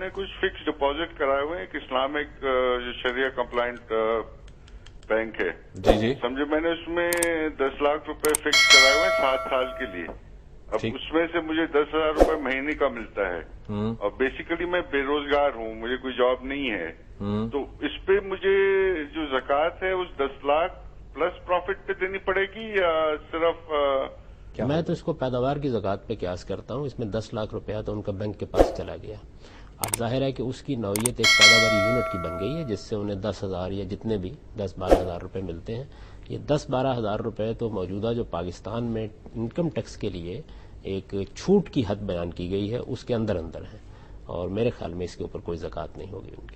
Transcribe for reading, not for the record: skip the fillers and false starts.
मैंने कुछ fix deposit कराए हुए हैं, एक इस्लामिक जो शरिया कंप्लाइंट बैंक है। जी जी समझे, मैंने उसमें 10 लाख रुपए फिक्स कराए हुए हैं 7 साल के लिए। अब ठीक। उसमें से मुझे 10,000 रुपए महीने का मिलता है और बेसिकली मैं बेरोजगार हूँ, मुझे कोई जॉब नहीं है। तो इस पे मुझे जो ज़कात है उस 10 लाख प्लस प्रॉफिट पे देनी पड़ेगी या सिर्फ मैं तो इसको पैदावार की ज़कात पे क्यास करता हूँ। इसमें 10 लाख रुपया तो उनका बैंक के पास चला गया। अब जाहिर है कि उसकी नौयत एक पैदावारी यूनिट की बन गई है, जिससे उन्हें 10,000 या जितने भी 10-12 हज़ार रुपये मिलते हैं। ये 10-12 हज़ार रुपये तो मौजूदा जो पाकिस्तान में इनकम टैक्स के लिए एक छूट की हद बयान की गई है उसके अंदर अंदर है, और मेरे ख्याल में इसके ऊपर कोई ज़कात नहीं होगी उनकी।